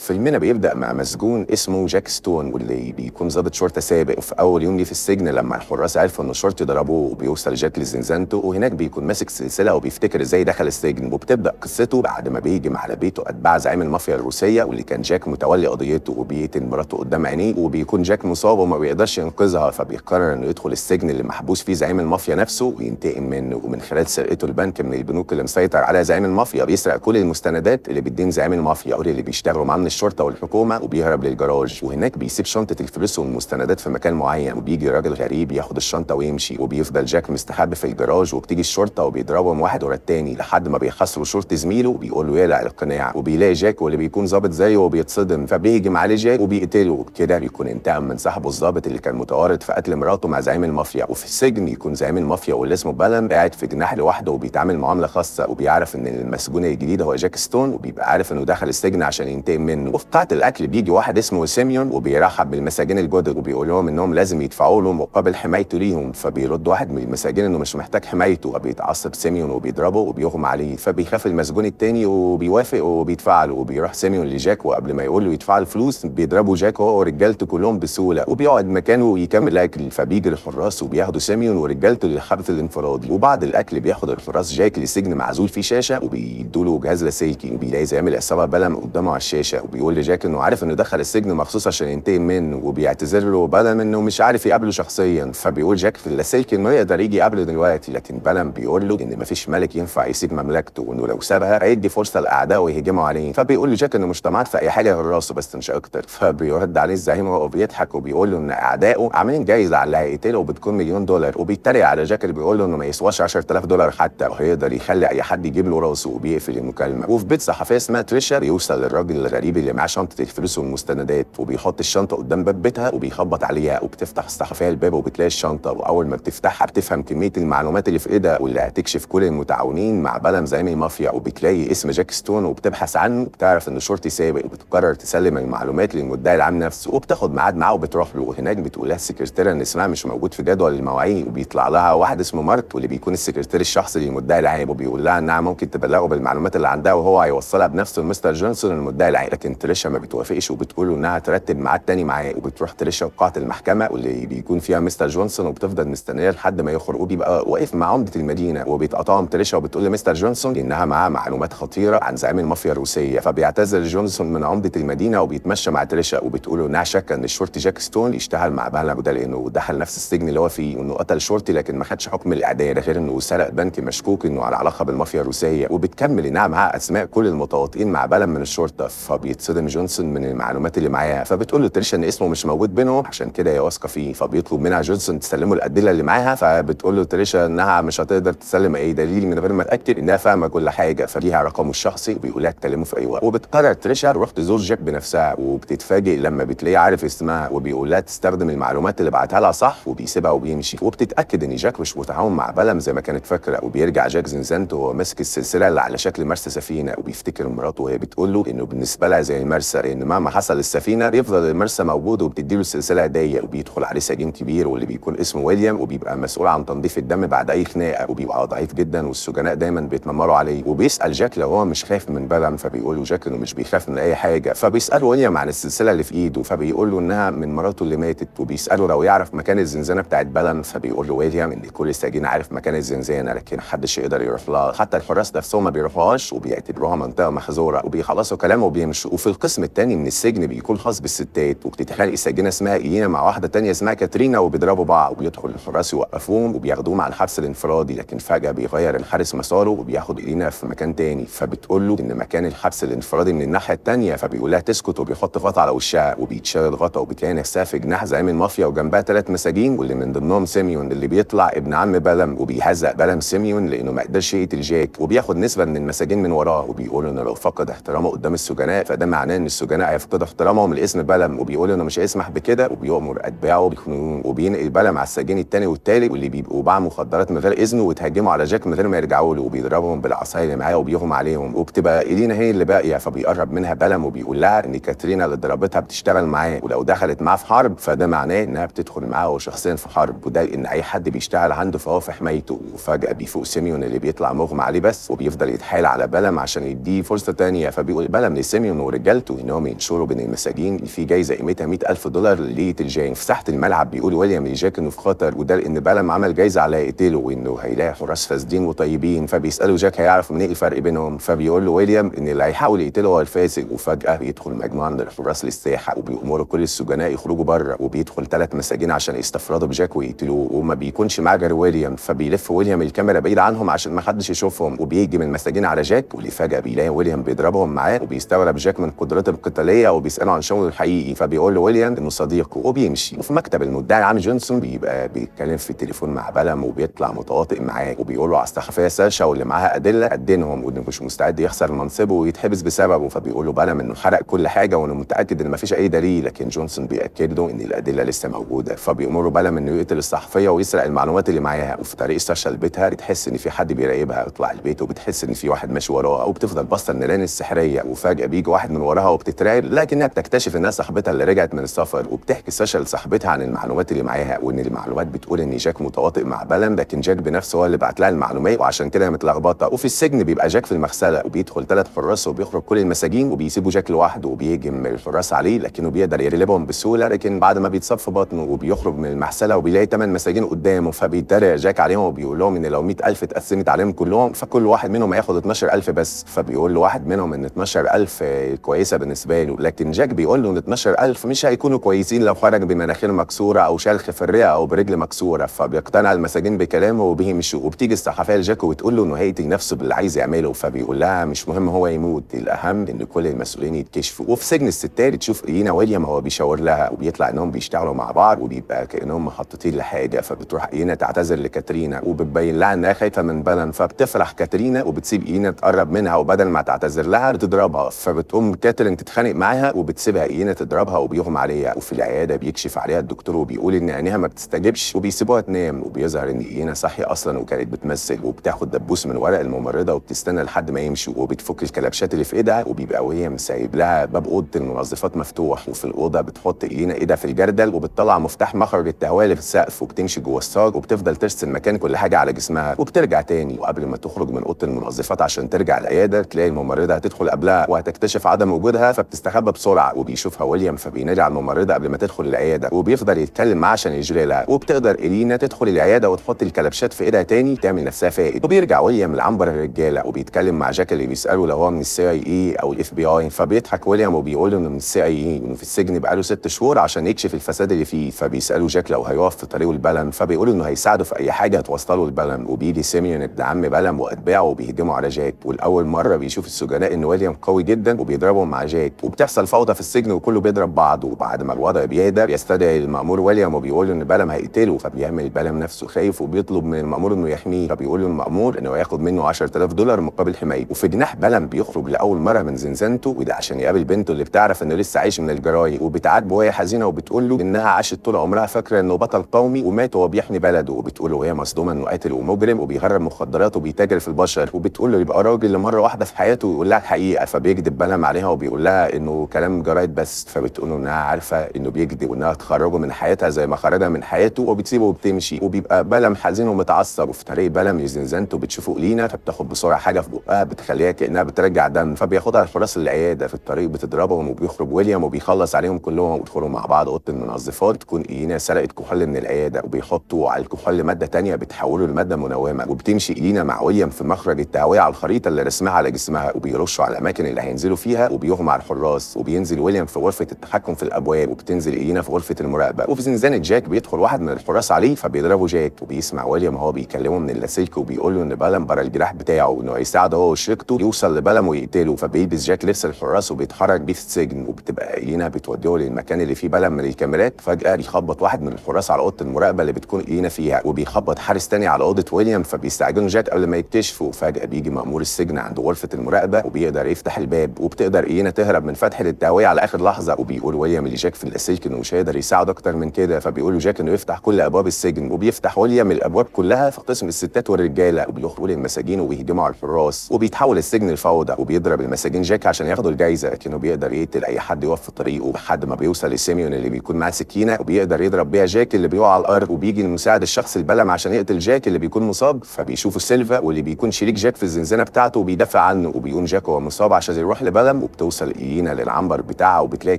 فيلمنا بيبدأ مع مسجون اسمه جاك ستون، واللي بيكون ضابط شرطة سابق. وفي أول يوم ليه في السجن لما الحراس عرفوا إن الشرطي ضربوه، وبيوصل جاك لزنزانته، وهناك بيكون ماسك سلسلة وبيفتكر إزاي دخل السجن. وبتبدأ قصته بعد ما بيهجم على بيته أتباع زعيم المافيا الروسية، واللي كان جاك متولي قضيته، وبيقتل مراته قدام عينيه. وبيكون جاك مصاب وما بيقدرش ينقذها، فبيقرر إنه يدخل السجن اللي محبوس فيه زعيم المافيا نفسه وينتقم منه. ومن خلال سرقته البنك من البنوك اللي مسيطر عليها زعيم المافيا، بيسرق كل المستندات اللي بتدين زعيم المافيا واللي بيشتغلوا معاه من الشرطة والحكومة، وبيهرب للجراج. وهناك بيسيب شنطة الفلوس والمستندات في مكان معين، وبيجي راجل غريب ياخد الشنطة ويمشي. وبيفضل جاك مستخبي في الجراج، وبتيجي الشرطة وبيضربهم واحد ورا التاني لحد ما بيحاصروا شرطي زميله وبيقول له يقلع القناع. وبيلاقي جاك واللي بيكون ظابط زيه وبيتصدم، فبيهجم عليه جاك وبيقتله. وبكده بيكون انتقم من صاحبه الظابط اللي كان متورط في قتل مراته مع زعيم المافيا. وفي السجن يكون زعيم المافيا واللي اسمه بالم قاعد في جناح لوحده وبيتعامل معاملة خاصة، وبيعرف ان المسجون الجديد هو جاك ستون، وبيبقى عارف انه دخل السجن عشان ينتقم منه. وفي قاعة الاكل بيجي واحد اسمه سيميون وبيرحب بالمساجين الجدد، وبيقول لهم انهم لازم يدفعوا له مقابل حمايته ليهم. فبيرد واحد من المساجين انه مش محتاج حمايته، وبيتعصب سيميون وبيضربه وبيغمى عليه. فبيخاف المسجون التاني وبيوافق وبيدفع له. وبيروح سيميون لجاك، وقبل ما يقول له يدفع الفلوس بيضربوا جاك هو ورجالته كلهم بسهوله، وبيقعد مكانه ويكمل اكل. فبيجي الحراس وبياخدوا سيميون ورجالته للحبس الانفرادي. وبعد الاكل بياخد الحراس جاك لسجن معزول فيه شاشه، وبيدوا له جهاز لاسلكي، وبيلاقي زعيم العصابه بلم قدامه على الشاشه، وبيقول لجاك انه عارف انه دخل السجن مخصوص عشان ينتقم منه، وبيعتذر له بلم انه مش عارف يقابله شخصيا. فبيقول جاك في اللاسلكي انه يقدر يجي يقابله دلوقتي، لكن بلم بيقول له ان مفيش ملك ينفع يسيب مملكته، وانه لو سابها هيدي فرصه لاعدائه ويهجموا عليه. فبيقول له جاك انه مش طمعان في اي حاجه غير راسه بس مش اكتر. فبيرد عليه الزعيم وهو بيضحك وبيقول له ان اعدائه عاملين جايزه على اللي هيقتله وبتكون $1,000,000، وبيتريق على جاك اللي بيقول له انه ما يسواش $10,000 حتى، وهيقدر يخلي اي حد يجيب له راسه. وبيقفل المكالمه. وفي بيت صحفيه اسمها تريشا بيوصل للراجل الغريب اللي معاه شنطه الفلوس والمستندات، وبيحط الشنطه قدام باب بيتها وبيخبط عليها، وبتفتح الصحفيه الباب وبتلاقي الشنطه. واول ما بتفتحها بتفهم كميه المعلومات اللي في ايدها واللي هتكشف كل المتعاونين مع بلم زعيم المافيا. وبتلاقي اسم جاك ستون وبتبحث عنه، وبتعرف انه شرطي سابق، وبتقرر تسلم المعلومات للمدعي العام نفسه. وبتاخد ميعاد معاه وبتروح له. وهناك بتقول لها السكرتيره ان اسمها مش موجود في جدول المواعيد، وبيطلع لها واحد اسمه مارك واللي بيكون السكرتير الشخصي للمدعي العام، وبيقول لها انها ممكن تبلغه بالمعلومات اللي عندها وهو هيوصلها بنفسه لمستر جونسون المدعي العام. لكن تريشا ما بتوافقش وبتقول له انها ترتب ميعاد تاني معاه. وبتروح تريشا لقاعه المحكمه واللي بيكون فيها مستر جونسون، وبتفضل مستنيه لحد ما يخرج، وبيبقى واقف مع عمده المدينه. وبيتقاطعهم تريشا وبتقول لمستر جونسون انها معاها معلومات خطيره عن زعيم المافيا الروسيه. فبيعتذر جونسون من عمده المدينه وبيتمشى مع تريشا، وبتقول له انها شاكه ان الشرطي جاك ستون يشتغل مع بهلا وده لانه دخل نفس السجن اللي هو فيه، وانه قتل شرطي لكن ما خدش حكم الاعدام، غير انه سرق بنك مشكوك انه على علاقه بالمافيا الروسيه. وبتكمل انها معاها اسماء كل المتواطئين مع بلم من الشرطه. فبيتصدم جونسون من المعلومات اللي معاها، فبتقول له تريشا ان اسمه مش موجود بينهم عشان كده هي واثقه فيه. فبيطلب منها جونسون تسلمه الادله اللي معاها، فبتقول له تريشا انها مش هتقدر تسلم اي دليل من غير ما تاكد انها فاهمه كل حاجه. فليها رقمه الشخصي وبيقول لها تكلمه في اي وقت. وبتقرر تريشا تروح تزور جاك بنفسها، وبتتفاجئ لما بتلاقيه عارف اسمها، وبيقول لها تستخدم المعلومات اللي بعتها لها صح، وبيسيبها وبيمشي. وبتتاكد ان جاك مش متعاون مع بلم زي ما كانت فاكره. وبيرجع جاك زنزانته وهو ماسك السلسله اللي على شكل مرسى سفينه، وبيفتكر مراته وهي بتقول له انه بالنسبه لها زي المرسى، لان مهما حصل السفينه بيفضل المرسى موجود، وبتديله السلسله هديه. وبيدخل عليه سجين كبير واللي بيكون اسمه ويليام، وبيبقى مسؤول عن تنظيف الدم بعد اي خناقه، وبيبقى ضعيف جدا والسجناء دايما بيتنمروا عليه. وبيسال جاك لو هو مش خايف من بلم، فبيقول له جاك انه مش بيخاف من اي حاجه. فبيساله ويليام عن السلسله اللي في ايده، فبيقول له انها من مراته اللي ماتت. وبيساله لو يعرف مكان الزنزانه بتاعت بلم، فبيقول له ويليام ان كل السجين عارف مكان الزنزانه لكن محدش يقدر يروح لها، حتى الحراس نفسهم ما بيروحوهاش وبيعتبروها منطقه محظوره. وبيخلصوا كلامه وبيمشوا. وفي القسم الثاني من السجن بيكون خاص بالستات، وبتتخانق سجينه اسمها إيلينا مع واحده ثانيه اسمها كاترينا، وبيضربوا بعض. وبيدخل الحراس يوقفوهم وبياخدوهم على الحبس الانفرادي، لكن فجاه بيغير الحارس مساره وبياخد إيلينا في مكان تاني. فبتقول له ان مكان الحبس الانفرادي من الناحيه الثانيه، فبيقول لها تسكت وبيحط غطا على وشها. وبيتشال الغطا وبتلاقي نفسها في جناح زعيم المافيا وجنبها 3 مساجين، واللي من ضمنهم سيميون اللي بيطلع ابن عم بلم. وبيهزق بلم سيميون لانه ما قدرش يقتل جاك، وبياخد نسبه من المساجين من وراه. وبيقول انه لو فقد احترامه قدام السجناء فده معناه ان السجناء هيفقدوا احترامهم لاسم بلم. وبيقول انه مش هيسمح بكده، وبيأمر اتباعه بيخنقوه، وبينقل بلم على السجين الثاني والثالث واللي بيبقوا باع مخدرات من غير اذنه وتهجموا على جاك من غير ما يرجعوا له، وبيضربهم بالعصايه اللي معاه وبيغمى عليهم. وبتبقى إيلينا هي اللي باقيه، فبيقرب منها بلم وبيقول لها ان كاترينا اللي ضربتها بتشتغل معاه، ولو دخلت معاه في حرب فده معناه انها بتدخل معاه هو شخصيا في حرب، وده ان اي حد بيشتغل عنده فهو في حمايته. وفجاه بيفوق سيميون اللي بيطلع مغمى عليه بس، وبيفضل يتحايل على بلم عشان يديه فرصه تانيه. فبيقول بلم لسيميون ورجالته انهم ينشروا بين المساجين في جايزه قيمتها $100,000 لليله الجاي. في ساحه الملعب بيقول ويليام لجاك انه في خطر، وده لان بلم عمل جايزه على يقتله وانه هيلاقي حراس فاسدين وطيبين. فبيسالوا جاك هيعرف منين الفرق بينهم، فبيقول له ويليام ان اللي هيحاول يقتله هو الفاسد. وفجاه بيدخل مجموعه من الحراس للساحه وبيأمروا كل السجناء يخرجوا بره، وبيدخل 3 مساجين عشان يستفردوا بجاك ويقتلوه، وما بيكونش معاه غير ويليام. فبيلف ويليام الكاميرا بعيد عنهم عشان ما حدش يشوفهم، وبيجي من المساجين على جاك، واللي فجاه بيلاقي ويليام بيضربهم معاه، وبيستغرب جاك من قدراته القتاليه وبيساله عن شغله الحقيقي. فبيقول له ويليام انه صديقه وبيمشي. وفي مكتب المدعي عام جونسون بيبقى بيتكلم في التليفون مع بلم، وبيطلع متواطئ معاه وبيقول له على الصحفيه ساشا واللي معاها ادله قدنهم، وانه مش مستعد يخسر منصبه ويتحبس بسببه. فبيقول له بلم انه حرق كل حاجه وانه متاكد ان مفيش اي دليل، لكن جونسون بياكد له ان الادله لسه موجوده. فبيأمره بلم انه يقتل الصحفيه ويسرق المعلومات اللي معاها. وفي طريق ساشا لبيتها بتحس ان في حد بيراقبها، تطلع البيت وبتحس ان في واحد ماشي وراها، وبتفضل باصه النيران السحريه، وفجاه بيجي واحد من وراها وبتترعب، لكنها بتكتشف انها صاحبتها اللي رجعت من السفر. وبتحكي ساشا لصاحبتها عن المعلومات اللي معاها، وان المعلومات بتقول ان جاك متواطئ مع بلم، لكن جاك بنفسه هو اللي بعت لها المعلومات وعشان كده هي متلخبطه. وفي السجن بيبقى جاك في المغسله، وبيدخل 3 حراس وبيخرج كل المساجين، وبيسيبوا جاك لوحده، وبيهجم الحراس عليه لكنه بيقدر يغلبهم بسهوله. لكن بعد ما بيتصاب في بطنه وبيخرج من المغسله وبيلاقي 8 مساجين قدامه، فبيتريق جاك عليهم وبيقول لهم ان لو 100,000 اتقسمت عليهم كلهم فكل واحد منهم هياخد 12,000 بس. فبيقول له واحد منهم ان 12,000 كويسه بالنسبه له، لكن جاك بيقول له ان 12,000 مش هيكونوا كويسين لو خرج بمناخير مكسوره او شلخ في الرئه او برجل مكسوره. فبيقتنع المساجين بكلامه وبيمشوا. وبتيجي الصحفيه لجاك وبتقول له انه هيقتل نفسه باللي عايز يعمله، فبيقول لها مش مهم هو يموت، الاهم ان كل المسؤولين يتكشفوا. وفي سجن الستات تشوف اينا ويليام هو بيشاور لها، وبيطلع انهم بيشتغلوا مع بعض وبيبقى كانهم مخططين لحاجه. فبتروح اينا تعتذر لكاترينا وبتبين لها انها خايفه من بلن، فبتفرح كاترينا وبتسيب اينا تقرب منها، وبدل ما تعتذر لها بتضربها. فبتقوم كاترين تتخانق معاها وبتسيبها اينا تضربها وبيغمى عليها. وفي العياده بيكشف عليها الدكتور وبيقول ان عينيها ما بتستجبش وبيسيبوها تنام، وبيظهر ان اينا صاحيه اصلا وكانت بتمثل. وبتاخد دبوس من ورق الممرضه وبتستنى لحد ما يمشوا، وبتفك الكلبشات اللي في ايدها، وبيبقى وهي مسايب لها باب اوضه المنظفات مفتوح. وفي الاوضه بتحط اينا ايدها في الجردل وبتطلع مفتاح مخرج التهويه اللي في السقف، وبتمشي جوه الصاج وبتفضل ترسم مكان كل حاجه على جسمها، وبترجع تاني. وقبل ما تخرج من اوضه المنظفات عشان ترجع العياده تلاقي الممرضه هتدخل قبلها وهتكتشف عدم وجودها، فبتستخبى بسرعه. وبيشوفها ويليام فبينادي على الممرضه قبل ما تدخل العياده، وبيفضل يتكلم معاها عشان يجري لها. وبتقدر إلينا تدخل العياده وتحط الكلبشات في ايدها تاني تعمل نفسها فائد. وبيرجع ويليام لعنبر الرجاله وبيتكلم مع جاك اللي بيساله لو هو من CIA او FBI. فبيضحك ويليام وبيقول له انه من CIA وانه في السجن بقاله 6 شهور عشان يكشف الفساد اللي فيه. فبيساله جاك لو هيقف في طريقه لبلم، فبيقول انه هيساعده في اي حاجه هتوصله لبلم. وبيجي سيميون ابن عم بلم واتباعه وبيهجموا على جاك، والاول مره بيشوف السجناء ان ويليام قوي جدا وبيضربهم مع جاك، وبتحصل فوضى في السجن وكله بيضرب بعض. وبعد ما الوضع بيهدى بيستدعي المأمور ويليام وبيقول له ان بلم هيقتله، فبيعمل بلم نفسه خايف وبيطلب من المأمور انه يحميه. فبيقول له المأمور انه هياخد منه $10,000 مقابل حمايته. وفي جناح بلم بيخرج لاول مره من زنزانته، وده عشان يقابل بنته اللي بتعرف انه لسه عايش من الجرايم، وبتعاتبه وهي حزينه وبتقول له انها عاشت طول عمرها فاكره انه بطل قومي ومات وهو بيحمي بلده، وبتقول له وهي مصدومه انه قاتل ومجرم وبيغرب مخدرات وبيتاجر في البشر، وبتقول له يبقى راجل لمره واحده في حياته ويقول لها الحقيقه. فبيكذب بلم عليها وبيقول لها انه كلام جرايد بس، فبتقول له انها عارفه انه بيكذب وانها تخرجه من حياتها زي ما خرجها من حياته، وبتسيبه وبتمشي. وبيبقى بلم حزين ومتعصب. وفي طريق بلم لزنزانته بتشوفه إلينا، فبتاخد بسرعه حاجه في بقها بتخليها كانها بترجع دم، فبياخدها الحراس العياده. في الطريق بتضربهم وبيخرج ويليام وبيخلص عليهم كلهم، ويدخلوا مع بعض اوضه المنظفات. تكون إلينا سرقت كحول من العياده وبيحطوا على الكحول ماده تانية بتحوله لماده منومه. وبتمشي إلينا مع ويليام في مخرج التهويه على الخريطه اللي رسمها على جسمها، وبيرشوا على الاماكن اللي هينزلوا فيها، وبيغمى على الحراس. وبينزل ويليام في غرفه التحكم في الابواب، وبتنزل إلينا في غرفه المراقبه. وفي زنزانه جاك بيدخل واحد من الحراس عليه فبيضربه جاك، وبيسمع ويليام وهو بيكلمه من اللاسلكي وبيقول له ان بلم برا الجراح بتاعه وانه هيساعده هو وشريكته يوصل لبلم ويقتله. فبيلبس جاك لبس الحراس وبيتحرك بيه في السجن، وبتبقى إلينا بتوديه للمكان اللي فيه بلم من الكاميرات. فجاه بيخبط واحد من الحراس على اوضه المراقبه اللي بتكون إلينا فيها، وبيخبط حارس تاني على اوضه ويليام، فبيستعجلوا جاك قبل ما يكتشفوا. فجاه بيجي مأمور السجن عند غرفه المراقبه وبيقدر يفتح الباب، وبتقدر إلينا تهرب من فتحه التهويه على اخر لحظه. وبيقول ويليام لجاك في اللاسلكي انه مش هيقدر يساعد اكتر من كده، فبيقول له جاك انه يفتح كل ابواب السجن. وبيفتح ويليام الابواب كلها في قسم الستات والرجاله، وبيخرجوا المساجين وبيهجموا على الحراس، وبيتحول السجن لفوضى. وبيضرب المساجين جاك عشان ياخدوا الجايزه، لكنه بيقدر يقتل اي حد يقف في طريقه لحد ما بيوصل لسيميون اللي بيكون معاه سكينه، وبيقدر يضرب بيها جاك اللي بيقع على الارض. وبيجي المساعد الشخصي البلم عشان يقتل جاك اللي بيكون مصاب، فبيشوفوا سيلفا واللي بيكون شريك جاك في الزنزانه بتاعته وبيدافع عنه. وبيقوم جاك وهو مصاب عشان يروح لبلم بلم وبتوصل إلينا للعنبر بتاعها، وبتلاقي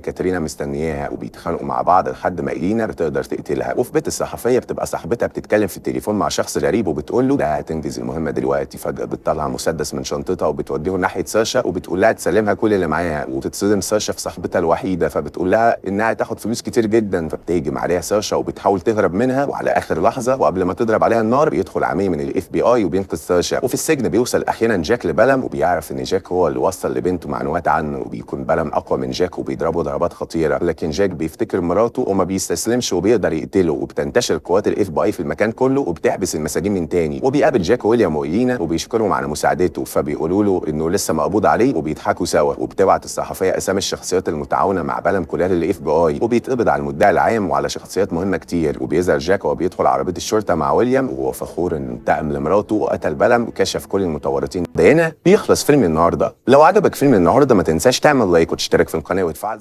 كاترينا مستنياها وبيتخانقوا مع بعض لحد ما إلينا بتقدر تقتلها. وفي بيت الصحفية بتبقى صاحبتها بتتكلم في التليفون مع شخص غريب وبتقول له ده هتنجز المهمة دلوقتي. فجأة بتطلع مسدس من شنطتها وبتوديه ناحية ساشا وبتقول لها تسلمها كل اللي معاها، وتتصدم ساشا في صاحبتها الوحيدة فبتقول لها إنها تاخد فلوس كتير جدا. فبتهجم عليها ساشا وبتحاول تهرب منها، وعلى آخر لحظة وقبل ما تضرب عليها النار بيدخل عميل من الاف بي اي وبينقذ ساشا. وفي السجن بيوصل احيانا جاك لبلم وبيعرف ان جاك هو اللي وصل لبنته معلومات عنه، وبيكون بلم اقوى من جاك وبيضربه ضربات خطيره، لكن جاك بيفتكر مراته وما بيستسلمش وبيقدر يقتله. وبتنتشر قوات الاف بي اي في المكان كله وبتحبس المساجين من تاني. وبيقابل جاك ويليام وإلينا وبيشكرهم على مساعدته، فبيقولوا له انه لسه مقبوض عليه وبيضحكوا سوا. وبتبعت الصحفيه اسامي الشخصيات المتعاونه مع بلم كلها للاف بي اي، وبيتقبض على المدعي العام وعلى شخصيات مهمه كتير. وبيظهر جاك وهو بيدخل عربيه الشرطه مع ويليام وهو فخور انه انتقم لمراته وقتل بلم وكشف كل المتورطين. ده هنا بيخلص فيلم النهارده. لو عجبك فيلم النهارده ما تنساش تعمل لايك وتشترك في القناه وتفعل